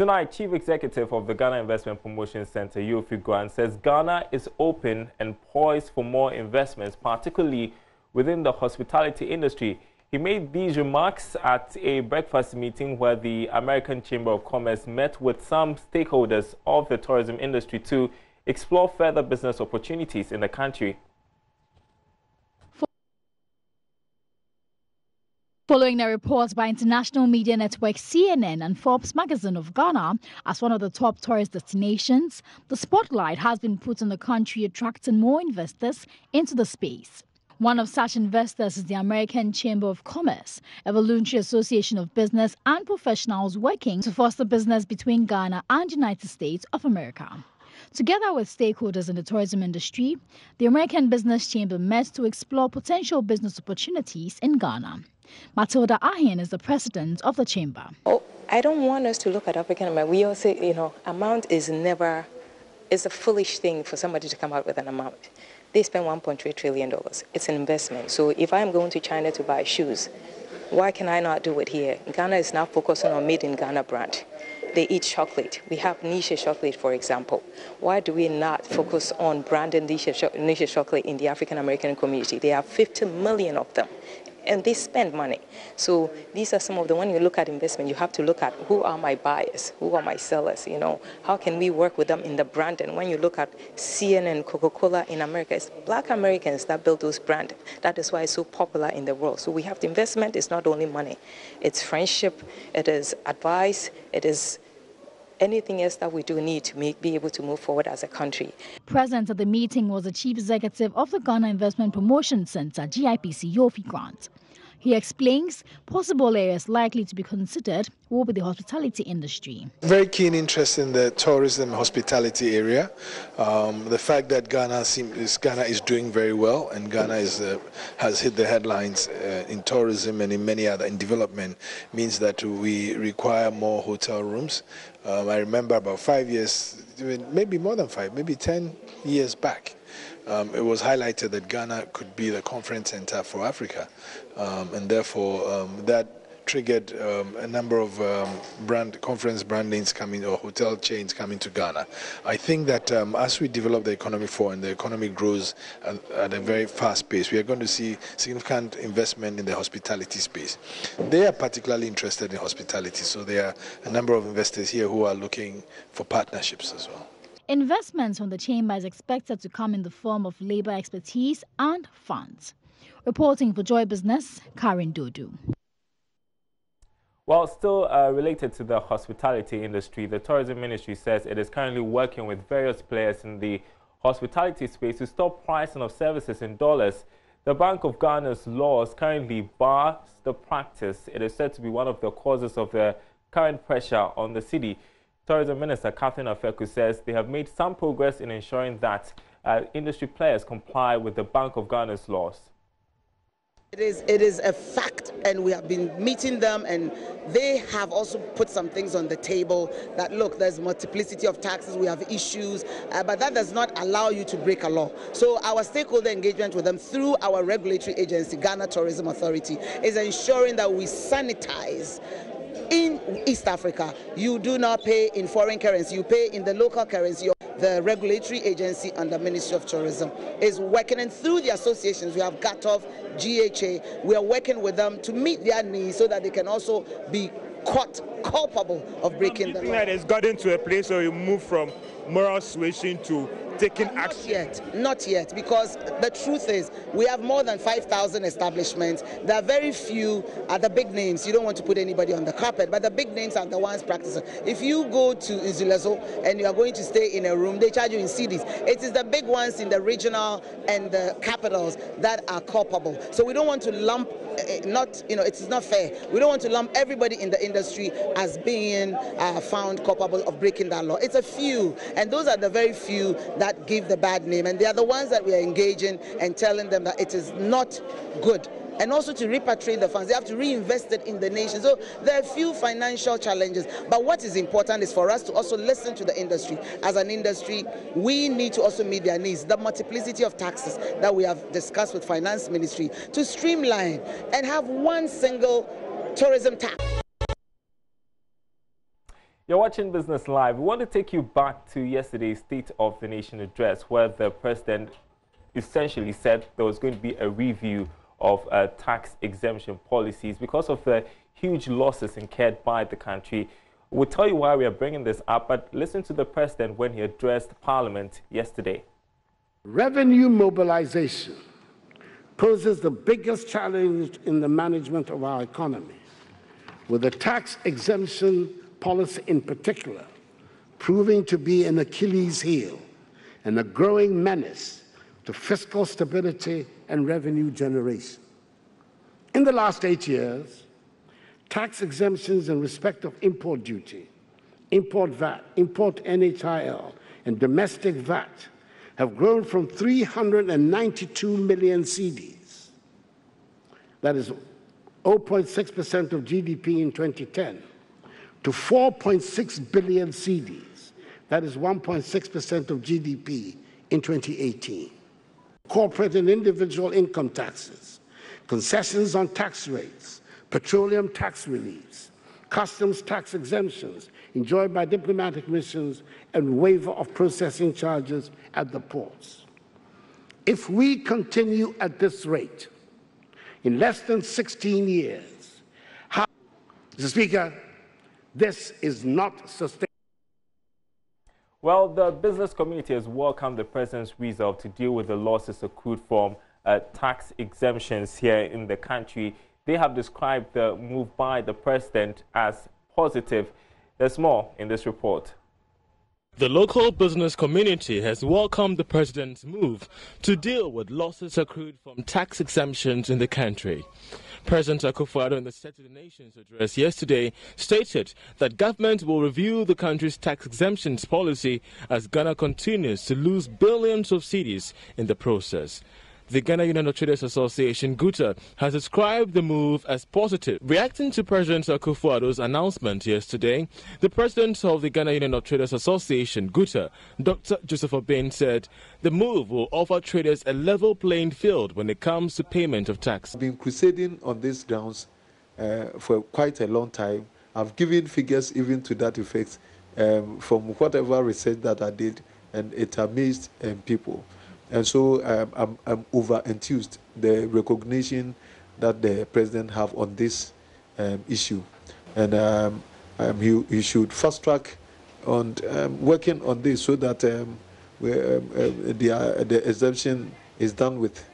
Tonight, Chief Executive of the Ghana Investment Promotion Center, Yofi Grant, says Ghana is open and poised for more investments, particularly within the hospitality industry. He made these remarks at a breakfast meeting where the American Chamber of Commerce met with some stakeholders of the tourism industry to explore further business opportunities in the country. Following the reports by international media network CNN and Forbes magazine of Ghana as one of the top tourist destinations, the spotlight has been put on the country, attracting more investors into the space. One of such investors is the American Chamber of Commerce, a voluntary association of business and professionals working to foster business between Ghana and the United States of America. Together with stakeholders in the tourism industry, the American Business Chamber met to explore potential business opportunities in Ghana. Matilda Ahin is the president of the chamber. I don't want us to look at African American. We all say, amount is never, it's a foolish thing for somebody to come out with an amount. They spend $1.3 trillion. It's an investment. So if I'm going to China to buy shoes, why can I not do it here? Ghana is now focusing on Made in Ghana brand. They eat chocolate. We have niche chocolate, for example. Why do we not focus on branding niche chocolate in the African American community? There are 50 million of them, and they spend money. So these are some of the, when you look at investment, you have to look at who are my buyers, who are my sellers, how can we work with them in the brand? And when you look at CNN, Coca-Cola in America, it's Black Americans that build those brands. That is why it's so popular in the world. So we have the investment. It's not only money. It's friendship. It is advice. It is anything else that we do need to be able to move forward as a country. Present at the meeting was the Chief Executive of the Ghana Investment Promotion Center, GIPC, Yofi Grant. He explains possible areas likely to be considered will be the hospitality industry. Very keen interest in the tourism hospitality area. The fact that Ghana is doing very well, and Ghana has hit the headlines in tourism and in many other in development, means that we require more hotel rooms. I remember about 5 years, maybe more than 5, maybe 10 years back, it was highlighted that Ghana could be the conference center for Africa, and therefore that triggered a number of conference brandings coming, or hotel chains coming to Ghana. I think that as we develop the economy and the economy grows at a very fast pace, we are going to see significant investment in the hospitality space. They are particularly interested in hospitality, so there are a number of investors here who are looking for partnerships as well. Investments from the chamber is expected to come in the form of labor expertise and funds. Reporting for Joy Business, Karen Dodu. While still related to the hospitality industry, the tourism ministry says it is currently working with various players in the hospitality space to stop pricing of services in dollars. The Bank of Ghana's laws currently bars the practice. It is said to be one of the causes of the current pressure on the city. Tourism Minister Catherine Afeku says they have made some progress in ensuring that industry players comply with the Bank of Ghana's laws. It is a fact, and we have been meeting them, and they have also put some things on the table that, look, there's multiplicity of taxes, we have issues, but that does not allow you to break a law. So our stakeholder engagement with them through our regulatory agency, Ghana Tourism Authority, is ensuring that we sanitize. In East Africa, you do not pay in foreign currency, you pay in the local currency. The regulatory agency under Ministry of Tourism is working, and through the associations, we have GATOV, GHA, we are working with them to meet their needs so that they can also be caught culpable of breaking the law. It has gotten to a place where we move from moral suasion to taking action. Not yet, because the truth is we have more than 5,000 establishments. There are very few at the big names. You don't want to put anybody on the carpet, but the big names are the ones practicing. If you go to Izulezo and you are going to stay in a room, they charge you in cedis. It is the big ones in the regional and the capitals that are culpable. So we don't want to lump, it's not fair. We don't want to lump everybody in the industry as being found culpable of breaking that law. It's a few, and those are the very few that give the bad name, and they are the ones that we are engaging and telling them that it is not good. And also to repatriate the funds, they have to reinvest it in the nation. So there are a few financial challenges, but what is important is for us to also listen to the industry. As an industry, we need to also meet their needs. The multiplicity of taxes that we have discussed with Finance Ministry to streamline and have one single tourism tax. You're watching Business Live. We want to take you back to yesterday's State of the Nation address, where the president essentially said there was going to be a review of tax exemption policies because of the huge losses incurred by the country. We'll tell you why we are bringing this up, but listen to the president when he addressed Parliament yesterday. Revenue mobilization poses the biggest challenge in the management of our economy, with the tax exemption policy in particular proving to be an Achilles heel and a growing menace to fiscal stability and revenue generation. In the last 8 years, tax exemptions in respect of import duty, import VAT, import NHIL, and domestic VAT have grown from 392 million cedis, that is 0.6% of GDP in 2010, to 4.6 billion cedis, that is 1.6% of GDP in 2018. Corporate and individual income taxes, concessions on tax rates, petroleum tax reliefs, customs tax exemptions enjoyed by diplomatic missions, and waiver of processing charges at the ports. If we continue at this rate, in less than 16 years, Mr. Speaker, this is not sustainable. Well, the business community has welcomed the president's resolve to deal with the losses accrued from tax exemptions here in the country. They have described the move by the president as positive. There's more in this report. The local business community has welcomed the president's move to deal with losses accrued from tax exemptions in the country. President Akufo-Addo in the State of the Nation's address yesterday stated that government will review the country's tax exemptions policy as Ghana continues to lose billions of cedis in the process. The Ghana Union of Traders Association, GUTA, has described the move as positive. Reacting to President Akufo-Addo's announcement yesterday, the president of the Ghana Union of Traders Association, GUTA, Dr. Joseph Obeng, said the move will offer traders a level playing field when it comes to payment of tax. I've been crusading on these grounds for quite a long time. I've given figures even to that effect from whatever research that I did, and it amazed people. And so I'm over-enthused, the recognition that the president have on this issue. And he should fast-track on working on this so that the exemption is done with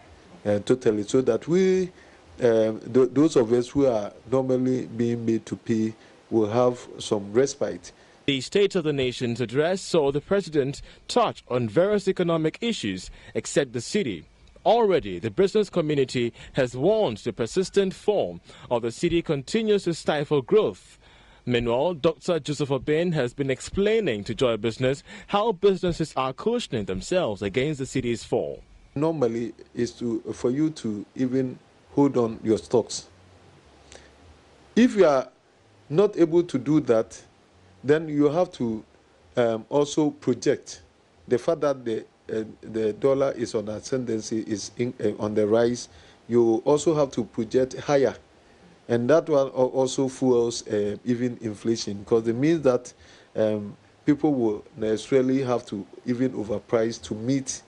totally, so that we, those of us who are normally being made to pay, will have some respite. The State of the Nation's address saw the president touch on various economic issues except the city. Already, the business community has warned the persistent fall of the city continues to stifle growth. Meanwhile, Dr. Joseph Obeng has been explaining to Joy Business how businesses are cushioning themselves against the city's fall. Normally, is for you to even hold on your stocks. If you are not able to do that, then you have to also project the fact that the dollar is on ascendancy, is on the rise. You also have to project higher, and that one also fuels even inflation, because it means that people will necessarily have to even overprice to meet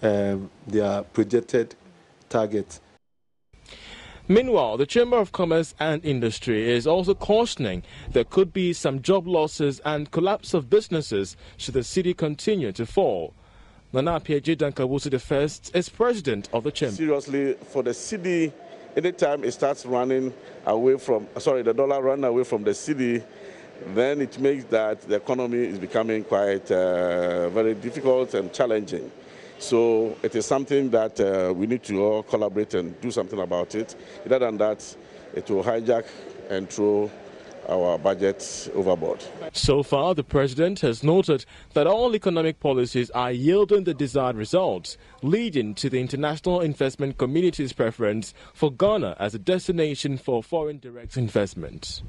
their projected target. Meanwhile, the Chamber of Commerce and Industry is also cautioning there could be some job losses and collapse of businesses should the city continue to fall. Nana Appiagyei Dankawusu I is president of the chamber. Seriously, for the city, anytime it starts running away from, the dollar running away from the city, then it makes that the economy is becoming quite very difficult and challenging. So it is something that we need to all collaborate and do something about it. Other than that, it will hijack and throw our budget overboard. So far, the president has noted that all economic policies are yielding the desired results, leading to the international investment community's preference for Ghana as a destination for foreign direct investment.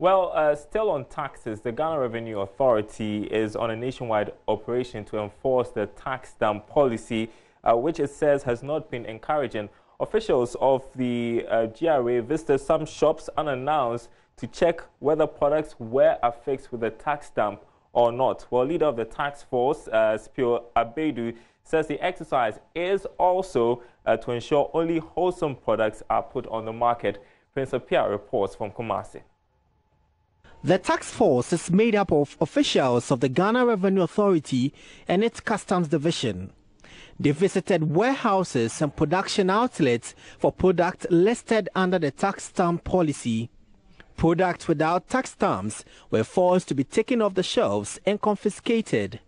Well, still on taxes, the Ghana Revenue Authority is on a nationwide operation to enforce the tax dam policy, which it says has not been encouraging. Officials of the GRA visited some shops unannounced to check whether products were affixed with a tax stamp or not. Well, leader of the task force, Spio Abedu, says the exercise is also to ensure only wholesome products are put on the market. Prince Apia reports from Kumasi. The task force is made up of officials of the Ghana Revenue Authority and its Customs Division. They visited warehouses and production outlets for products listed under the tax stamp policy. Products without tax stamps were forced to be taken off the shelves and confiscated.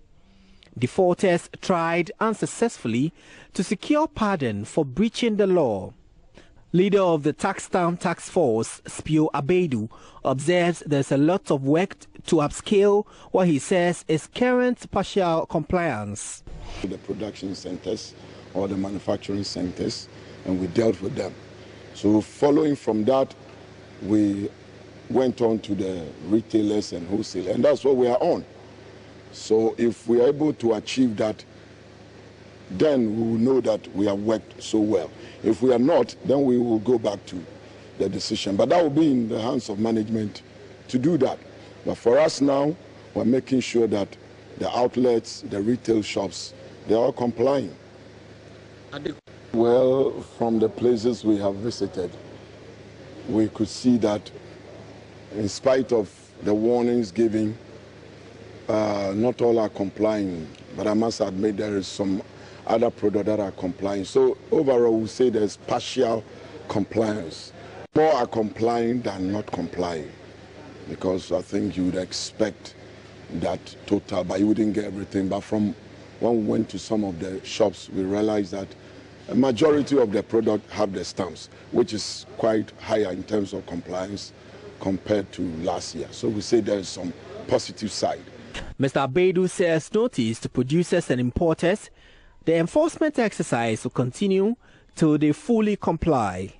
Defaulters tried unsuccessfully to secure pardon for breaching the law. Leader of the tax stamp task force, Spio Abedu, observes there's a lot of work to upscale what he says is current partial compliance. The production centers or the manufacturing centers, and we dealt with them. So following from that, we went on to the retailers and wholesale, and that's what we are on. So if we are able to achieve that, then we will know that we have worked so well. If we are not, then we will go back to the decision. But that will be in the hands of management to do that. But for us now, we're making sure that the outlets, the retail shops, they are complying. Well, from the places we have visited, we could see that in spite of the warnings given, not all are complying. But I must admit there is some other products that are complying. So overall, we say there's partial compliance. More are complying than not complying, because I think you would expect that total, but you wouldn't get everything. But from when we went to some of the shops, we realized that a majority of the product have the stamps, which is quite higher in terms of compliance compared to last year. So we say there's some positive side. Mr. Abedu says notice to producers and importers. The enforcement exercise will continue till they fully comply.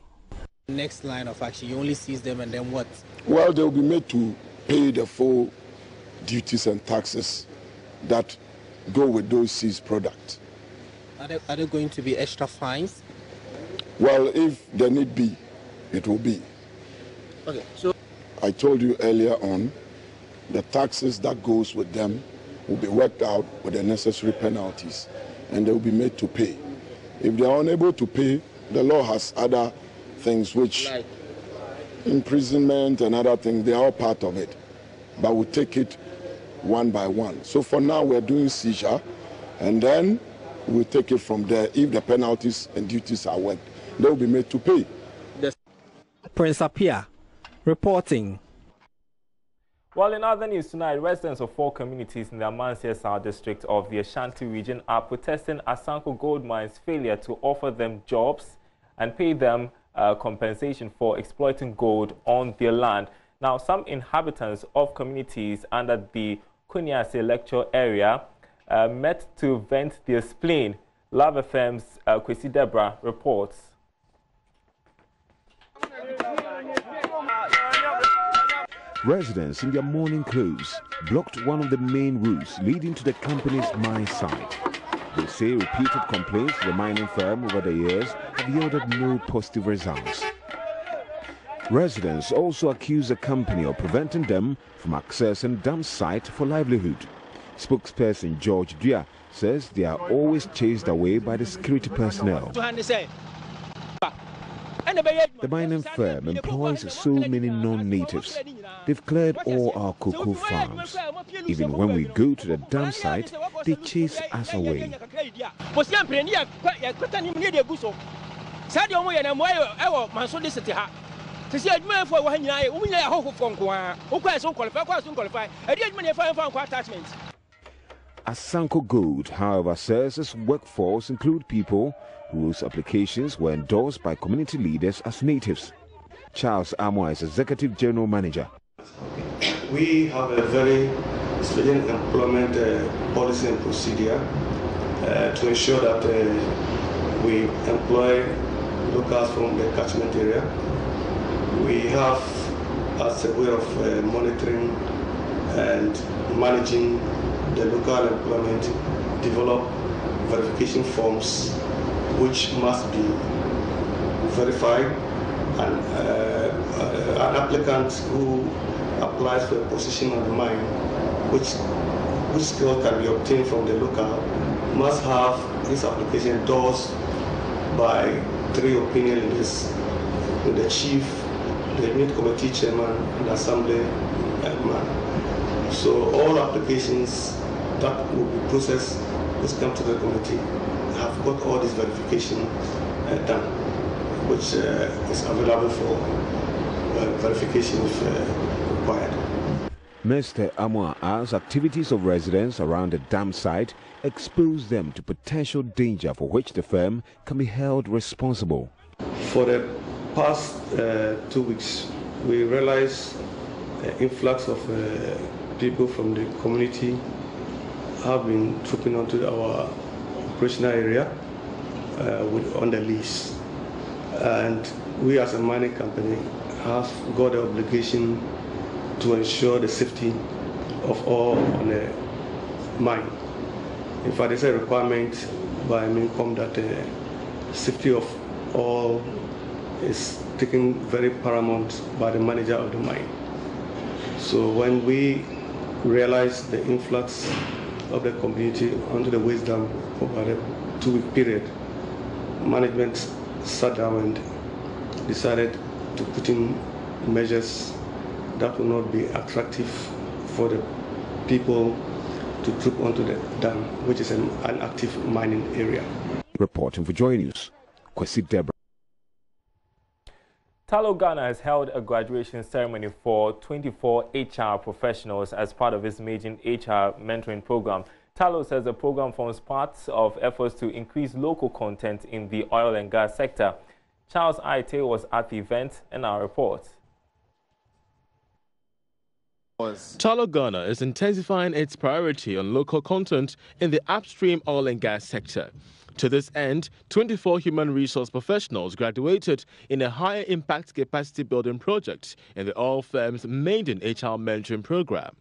Next line of action, you only seize them and then what? Well, they will be made to pay the full duties and taxes that go with those seized products. Are there going to be extra fines? Well, if there need be, it will be. Okay, so I told you earlier on, the taxes that goes with them will be worked out with the necessary penalties, and they will be made to pay. If they are unable to pay, the law has other things which, like imprisonment and other things, they are all part of it. But we take it one by one. So for now, we're doing seizure, and then we'll take it from there. If the penalties and duties are worked, they will be made to pay. Prince Apia reporting. Well, in other news tonight, residents of 4 communities in the Amansia South district of the Ashanti region are protesting Asanko Gold Mine's failure to offer them jobs and pay them compensation for exploiting gold on their land. Now, some inhabitants of communities under the Kuniase lecture area met to vent their spleen. Love FM's Kwesi Debra reports. Residents in their morning clothes blocked one of the main routes leading to the company's mine site. They say repeated complaints to the mining firm over the years have yielded no positive results. Residents also accuse the company of preventing them from accessing dump site for livelihood. Spokesperson George Dua says they are always chased away by the security personnel. The mining firm employs so many non-natives. They've cleared all our cocoa farms. Even when we go to the dump site, they chase us away. Asanko Gold, however, says its workforce include people whose applications were endorsed by community leaders as natives. Charles Amo is Executive General Manager. We have a very stringent employment policy and procedure to ensure that we employ locals from the catchment area. We have, as a way of monitoring and managing the local employment, develop verification forms which must be verified and an applicant who applies for a position on the mine, which skill can be obtained from the local, must have his application endorsed by 3 opinion leaders, the chief, the unit committee chairman, and the assembly man. So all applications that will be processed, which come to the committee, have got all this verification done, which is available for verification if required. Mr. Amwa adds activities of residents around the dam site expose them to potential danger for which the firm can be held responsible. For the past 2 weeks, we realized influx of people from the community have been trooping onto our operational area on the lease. And we as a mining company have got the obligation to ensure the safety of all on the mine. In fact, there's a requirement by MINCOM that the safety of all is taken very paramount by the manager of the mine. So when we realized the influx of the community onto the waste dam over a 2-week period, management sat down and decided to put in measures that will not be attractive for the people to troop onto the dam, which is an active mining area. Reporting for JoyNews, Kwesi Deborah. Talo Ghana has held a graduation ceremony for 24 HR professionals as part of its major HR mentoring program. Talo says the program forms part of efforts to increase local content in the oil and gas sector. Charles Aite was at the event and our report. Talo Ghana is intensifying its priority on local content in the upstream oil and gas sector. To this end, 24 human resource professionals graduated in a higher impact capacity building project in the oil firm's maiden HR mentoring program.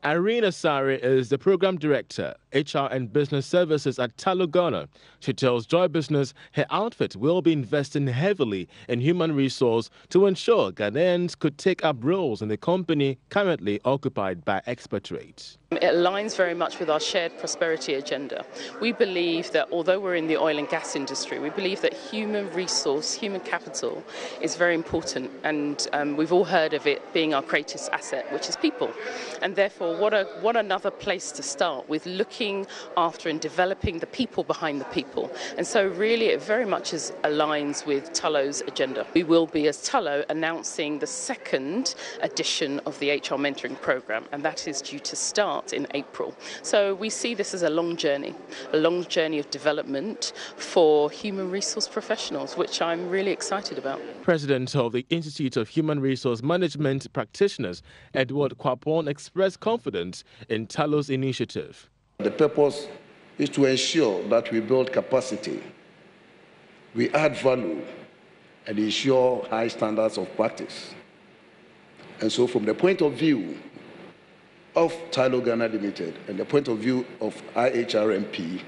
Irene Asari is the program director, HR and business services at Talo Ghana. She tells Joy Business her outfit will be investing heavily in human resource to ensure Ghanaians could take up roles in the company currently occupied by expatriates. It aligns very much with our shared prosperity agenda. We believe that although we're in the oil and gas industry, we believe that human resource, human capital is very important, and we've all heard of it being our greatest asset, which is people. And therefore, what another place to start with looking after and developing the people behind the people. And so really it very much aligns with Talo's agenda. We will be, as Talo, announcing the second edition of the HR mentoring program, and that is due to start in April. So we see this as a long journey of development for human resource professionals, which I'm really excited about. President of the Institute of Human Resource Management Practitioners, Edward Kwapon, expressed confidence in Talo's initiative. The purpose is to ensure that we build capacity, we add value, and ensure high standards of practice. And so from the point of view of Talo Ghana Limited and the point of view of IHRMP,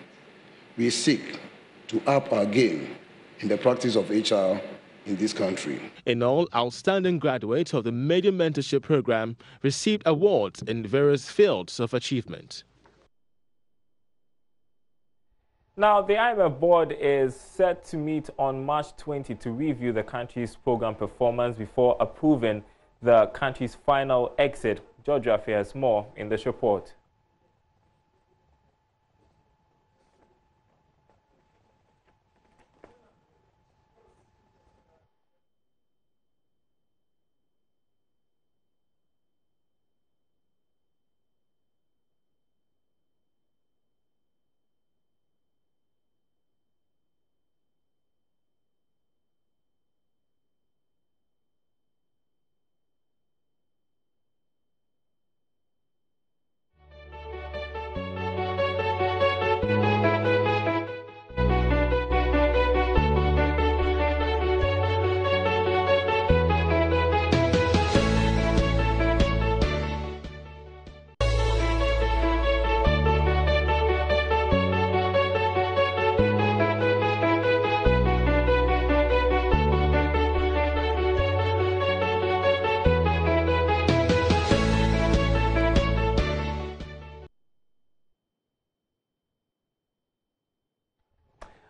we seek to up our game in the practice of HR in this country. In all, outstanding graduates of the Media Mentorship Program received awards in various fields of achievement. Now, the IMF board is set to meet on March 20 to review the country's program performance before approving the country's final exit. George Rafi has more in this report.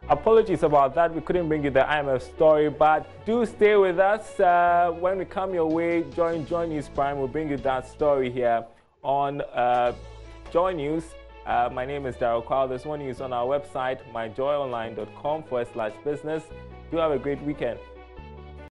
Apologies about that. We couldn't bring you the IMF story, but do stay with us. When we come your way, join JoyNews Prime. We'll bring you that story here on JoyNews. My name is Daryl Kwao. There's more news on our website, myjoyonline.com/business. Do have a great weekend.